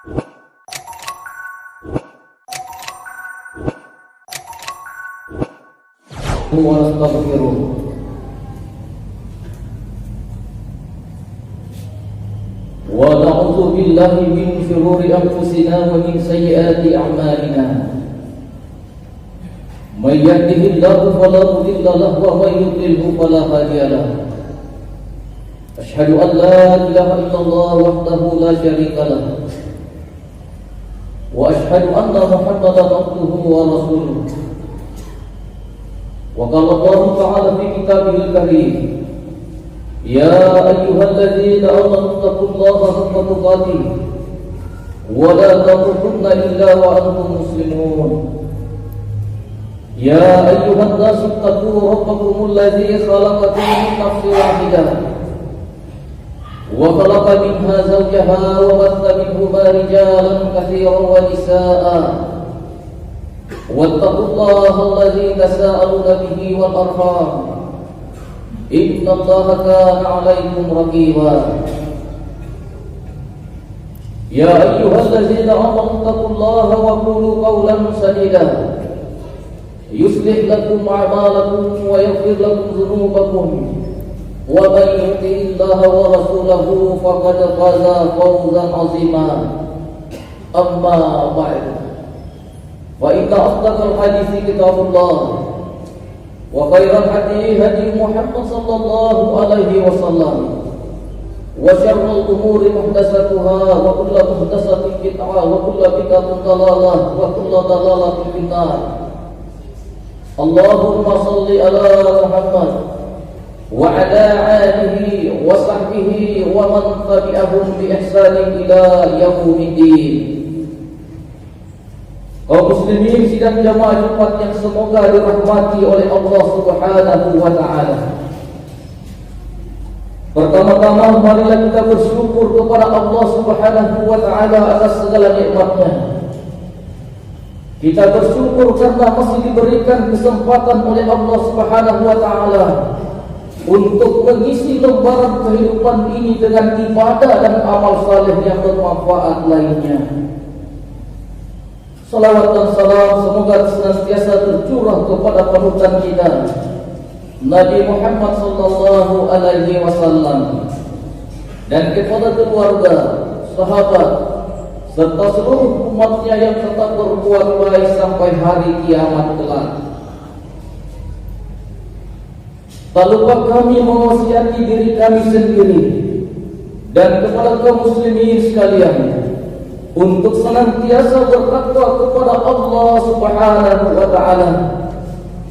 ونستغفره ونعوذ بالله من شرور أنفسنا ومن سيئات أعمالنا من يهده الله فلا مضل له ومن يضلل فلا هادي له أشهد أن لا إله إلا الله وحده لا شريك له وأشهد أن محمدا عبده ورسوله وقال الله تعالى في كتابه الكريم يا أيها الذين آمنوا اتقوا الله حق تقاته ولا تموتن إلا وأنتم مسلمون يا أيها الناس اتقوا ربكم الذي خلقكم من نفس واحدة وخلق منها زوجها وبث منهما رجالا كثيرا ونساء واتقوا الله الذي تساءلون به والأرحام إن الله كان عليكم رقيبا يا أيها الذين آمنوا اتقوا الله وقولوا قولا سديدا يصلح لكم أعمالكم ويغفر لكم ذنوبكم ومن يطع الله ورسوله فقد فاز فوزا عظيما أما بعد فإن أصدق الحديث كتاب الله وخير الهدي هدي محمد صلى الله عليه وسلم وشر الأمور محدثاتها وكل محدثة بدعة وكل بدعة ضلالة وكل ضلالة في النار اللهم صل على محمد وعلى آله وصحبه ومن تبعهم بإحسان إلى يوم الدين. Kaum muslimin sidang jamaah Jumat yang semoga dirahmati oleh Allah Subhanahu wa taala. Pertama-tama marilah kita bersyukur kepada Allah Subhanahu wa taala atas segala nikmat-Nya. Kita bersyukur karena masih diberikan kesempatan oleh Allah Subhanahu wa taala untuk mengisi lembaran kehidupan ini dengan ibadah dan amal saleh yang bermanfaat lainnya. Salawat dan salam semoga senantiasa tercurah kepada panutan kita Nabi Muhammad sallallahu alaihi wasallam dan kepada keluarga, sahabat serta seluruh umatnya yang tetap berbuat baik sampai hari kiamat kelak. Tak lupa kami mewasiati diri kami sendiri dan kepada kaum muslimin sekalian untuk senantiasa bertakwa kepada Allah Subhanahu wa taala.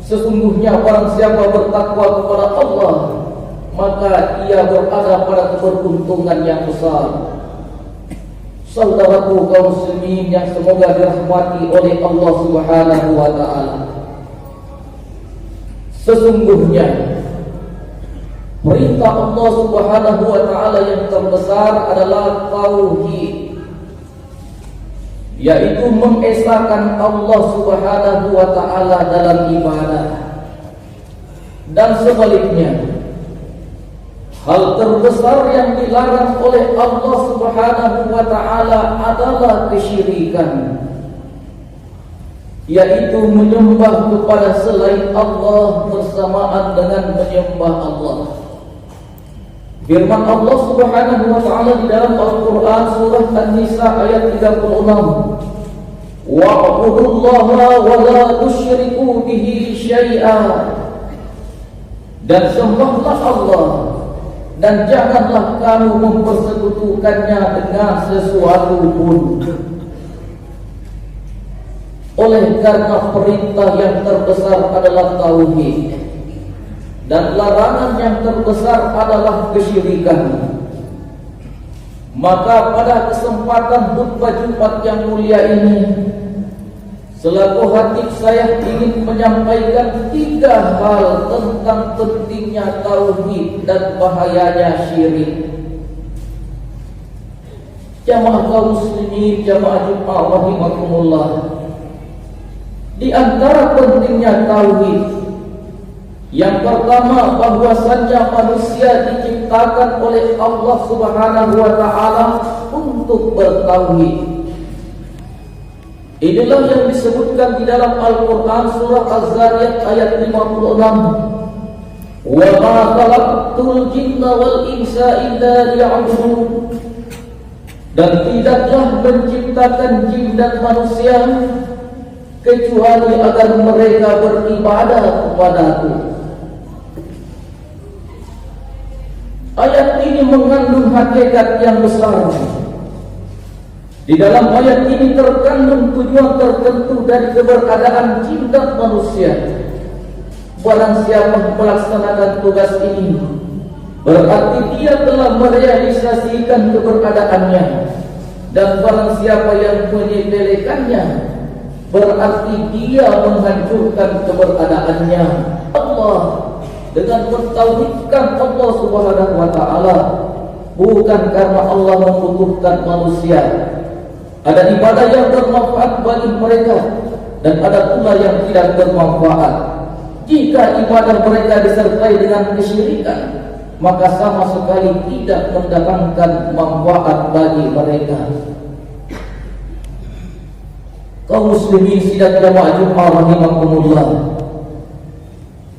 Sesungguhnya barang siapa bertakwa kepada Allah, maka ia berada pada keberuntungan yang besar. Saudaraku kaum muslimin yang semoga dirahmati oleh Allah Subhanahu wa taala. Sesungguhnya perintah Allah Subhanahu wa taala yang terbesar adalah tauhid, yaitu mengesahkan Allah Subhanahu wa taala dalam ibadah. Dan sebaliknya, hal terbesar yang dilarang oleh Allah Subhanahu wa taala adalah kesyirikan, yaitu menyembah kepada selain Allah bersamaan dengan menyembah Allah. Firman Allah Subhanahu wa taala di dalam Al-Qur'an surah An-Nisa ayat 36, wa'budullaha wa la tusyriku bihi syai'a, dan sembahlah Allah dan janganlah kamu mempersekutukannya dengan sesuatu pun. Oleh karena perintah yang terbesar adalah tauhid dan larangan yang terbesar adalah kesyirikan, maka pada kesempatan khutbah Jumat yang mulia ini, selaku khatib saya ingin menyampaikan 3 hal tentang pentingnya tauhid dan bahayanya syirik. Jamaah kaum muslimin, jamaah Jumat rahimakumullah, di antara pentingnya tauhid, yang pertama, bahwasannya manusia diciptakan oleh Allah Subhanahu wa taala untuk bertauhid. Inilah yang disebutkan di dalam Al-Quran surah Az-Zariyat ayat 56. Wa ma khalaqtul jinna wal insa illa liya'budun. Dan tidaklah menciptakan jin dan manusia kecuali agar mereka beribadah kepada-Ku. Ayat ini mengandung hakikat yang besar. Di dalam ayat ini terkandung tujuan tertentu dari keberadaan jin dan manusia. Barang siapa melaksanakan tugas ini, berarti dia telah merealisasikan keberadaannya. Dan barang siapa yang menyepelekannya, berarti dia menghancurkan keberadaannya. Allah dengan mentauhidkan Allah Subhanahu wa taala, bukan karena Allah membutuhkan manusia. Ada ibadah yang bermanfaat bagi mereka dan ada pula yang tidak bermanfaat. Jika ibadah mereka disertai dengan kesyirikan, maka sama sekali tidak mendatangkan manfaat bagi mereka. Kaum muslimin sidang jamaah Jumat rahimakumullah.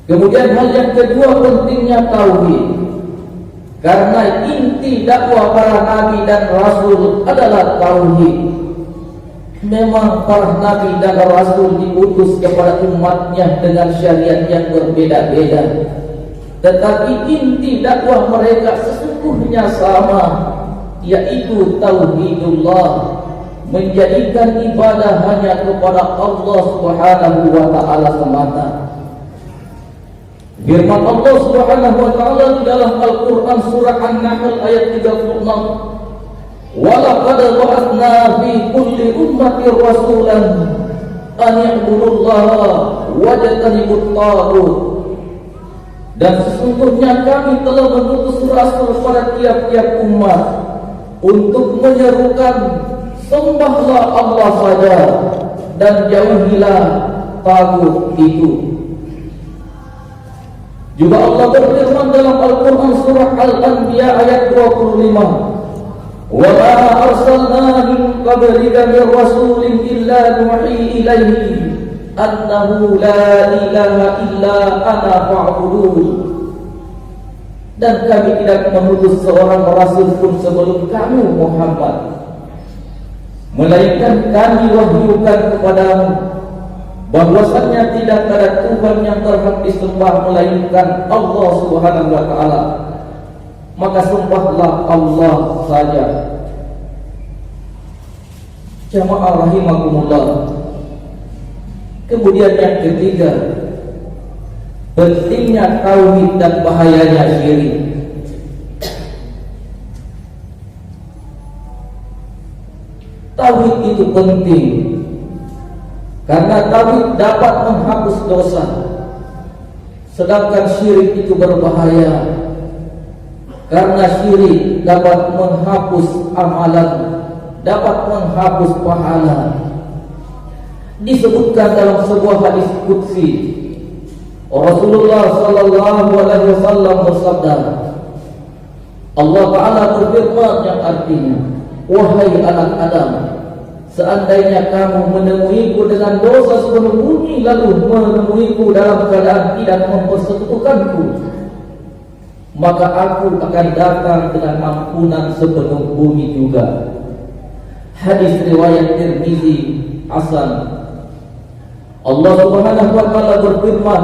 Kemudian hal yang kedua pentingnya tauhid. Karena inti dakwah para nabi dan rasul adalah tauhid. Memang para nabi dan rasul diutus kepada umatnya dengan syariat yang berbeda-beda, tetapi inti dakwah mereka sesungguhnya sama, yaitu tauhidullah, menjadikan ibadah hanya kepada Allah Subhanahu wa taala semata. Firman Allah Subhanahu wa taala di dalam Al-Qur'an surah An-Nahl ayat 36, "Wa laqad ba'atsna fi kulli ummatin rasulan an ya'budullaha wajtanibut taghut." Dan sesungguhnya kami telah mengutus rasul pada tiap-tiap umat untuk menyerukan sembahlah Allah saja dan jauhilah taghut itu. Juga Allah berfirman dalam Al-Quran surah Al-Anbiya ayat 25, "Wa ma arsalna min qablika min rasulin illa nuhi ilaihi annahu la ilaha illa ana fa'budun." Dan kami tidak mengutus seorang rasul pun sebelum kamu Muhammad, melainkan kami wahyukan kepadamu bahwasannya tidak ada Tuhan yang berhak disembah melainkan Allah Subhanahu wa taala. Maka sembahlah Allah saja. Jamaah rahimakumullah. Kemudian yang ketiga, pentingnya tauhid dan bahayanya syirik. Tauhid itu penting karena tauhid dapat menghapus dosa, sedangkan syirik itu berbahaya karena syirik dapat menghapus amalan, dapat menghapus pahala. Disebutkan dalam sebuah hadis qudsi, Rasulullah sallallahu alaihi wasallam bersabda, Allah Ta'ala berfirman yang artinya, "Wahai anak Adam, seandainya kamu menemuiku dengan dosa sepenuh bumi, lalu menemuiku dalam keadaan tidak mempersekutukanku, maka aku akan datang dengan ampunan sepenuh bumi juga." Hadis riwayat Tirmizi hasan. Allah Subhanahu wa taala berfirman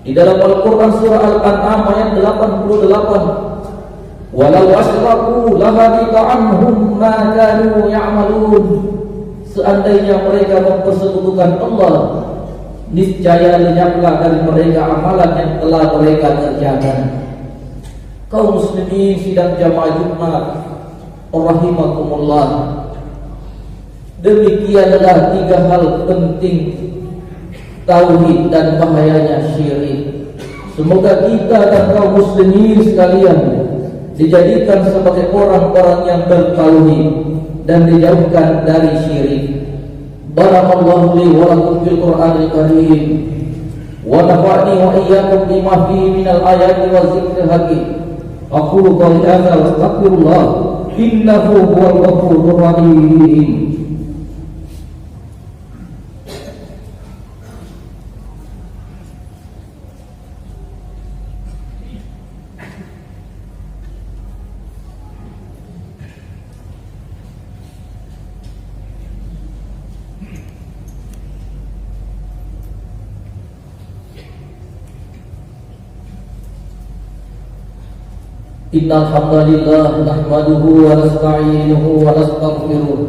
di dalam Al-Qur'an surah Al-An'am ayat 88, "Walau asyraku lahabita anhum ma kanu ya'malun." Seandainya mereka mempersekutukan Allah, niscaya lenyaplah dari mereka amalan yang telah mereka kerjakan. Kaum muslimin sidang jamaah Jumat rahimakumullah, demikianlah tiga hal penting tauhid dan bahayanya syirik. Semoga kita dan kaum muslimin sekalian dijadikan sebagai orang-orang yang bertauhid dan dijauhkan dari syirik. Barakallahu li wa lakum fil Qur'anil Karim wa nafa'ni wa iyyakum bima fihi minal ayati wa dzikril hakim. Aqulu qawli hadza wa astaghfirullah innahu huwal ghafurur rahim. Innal hamdalillah nahmaduhu wa nasta'inuhu wa nastaghfiruh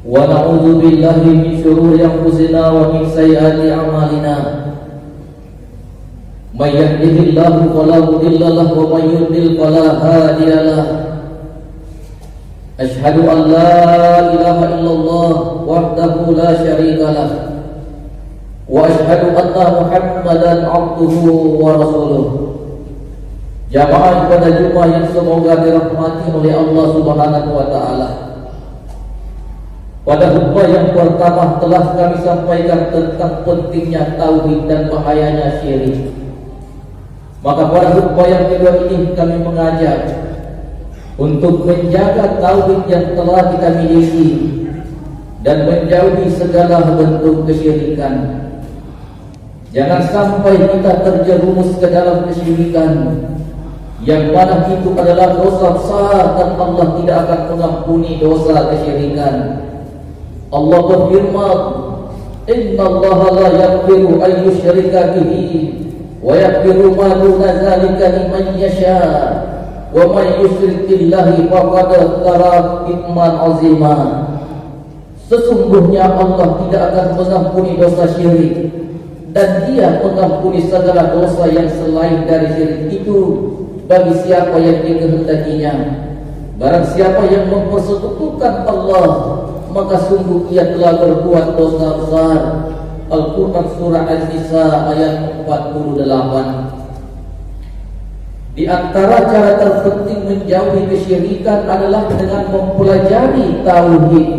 wa na'udzu billahi min shururi anfusina wa min sayyiati a'malina. May yahdihillahu fala mudilla lahu wa may yudlil fala hadiya lahu. Asyhadu an la ilaha illallah wahdahu la syarika lah wa asyhadu anna Muhammadan abduhu wa rasuluh. Jamaah pada Jumat yang semoga dirahmati oleh Allah Subhanahu wa taala. Pada khutbah yang pertama telah kami sampaikan tentang pentingnya tauhid dan bahayanya syirik. Maka pada khutbah yang kedua ini kami mengajak untuk menjaga tauhid yang telah kita miliki dan menjauhi segala bentuk kesyirikan. Jangan sampai kita terjerumus ke dalam kesyirikan yang mana itu adalah dosa besar dan Allah tidak akan mengampuni dosa kesyirikan. Allah berfirman, "Innallaha la yaghfiru an yushraka bihi wa yaghfiru ma duna dzalika liman yasha wa may yusyrik billahi faqad iftara ithman 'azima." Sesungguhnya Allah tidak akan mengampuni dosa syirik dan Dia mengampuni segala dosa yang selain dari syirik itu bagi siapa yang dikehendakinya. Barang siapa yang mempersekutukan Allah, maka sungguh ia telah berbuat dosa besar. Al-Quran surah An-Nisa ayat 48. Di antara cara terpenting menjauhi kesyirikan adalah dengan mempelajari tauhid.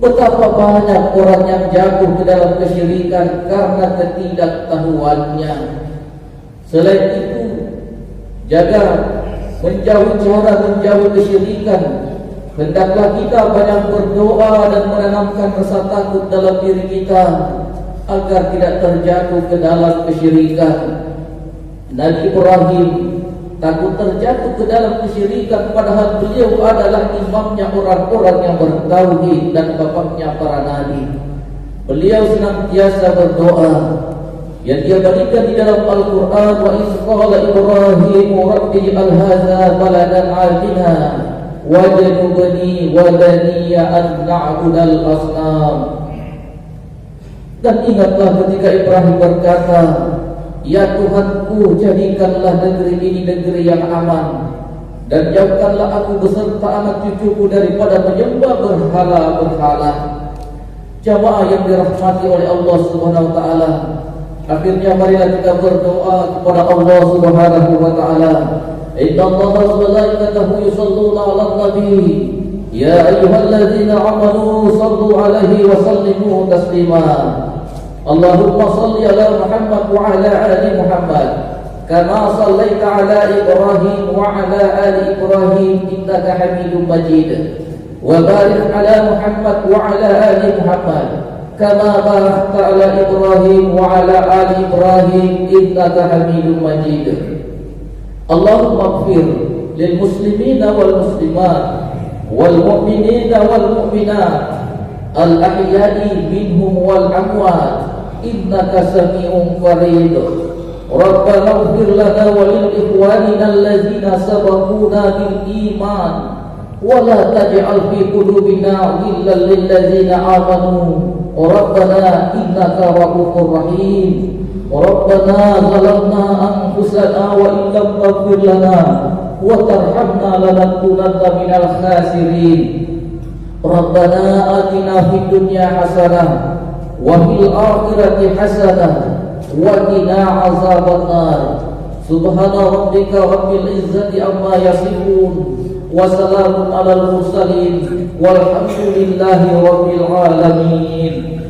Betapa banyak orang yang jatuh ke dalam kesyirikan karena ketidaktahuannya. Selain itu, jaga menjauhi cara menjauhi kesyirikan. Hendaklah kita banyak berdoa dan menanamkan rasa takut dalam diri kita agar tidak terjatuh ke dalam kesyirikan. Nabi Ibrahim takut terjatuh ke dalam kesyirikan, padahal beliau adalah imamnya orang-orang yang bertauhid dan bapaknya para nabi. Beliau senantiasa berdoa yang dia berikan di dalam Al-Quran, wa iz qala Ibrahim rabbi ij'al hadza baladan amina wajnubni wa baniya an na'budal asnam. Dan ingatlah ketika Ibrahim berkata, "Ya Tuhanku, jadikanlah negeri ini negeri yang aman dan jauhkanlah aku beserta anak cucuku daripada menyembah berhala-berhala." Jamaah yang dirahmati oleh Allah Subhanahu wa taala, akhirnya marilah kita berdoa kepada Allah Subhanahu wa taala. Innallaha wa malaikatahu yusholluna 'alan nabi ya ayyuhalladzina amanu shallu 'alaihi wa sallimu taslima. Allahumma shalli 'ala Muhammad wa 'ala ali Muhammad kama shallaita 'ala Ibrahim wa 'ala ali Ibrahim innaka Hamidum Majid. Wa barik 'ala Muhammad wa 'ala ali Muhammad kama barakta 'ala Ibrahim wa 'ala ali Ibrahim innaka Hamidum Majid. Allahumma ighfir lil muslimina wal muslimat wal mu'minina wal mu'minat al ahya'i minhum wal amwat innaka sami'un qarib. Rabbana ighfir lana wa lil ikhwanina allazina sabaquna bil iman wa la taj'al fi qulubina ghillan lil ladzina amanu. Rabbana innaka ra'ufur rahim. Rabbana zalamna anfusana wa illam taghfir lana wa tarhamna lanakunanna minal khasirin. Rabbana atina fid dunya hasanah wa fil akhirati hasanah wa qina azabannar. Subhana rabbika rabbil izzati amma yasifun wa salamun alal mursalin walhamdulillahi rabbil alamin.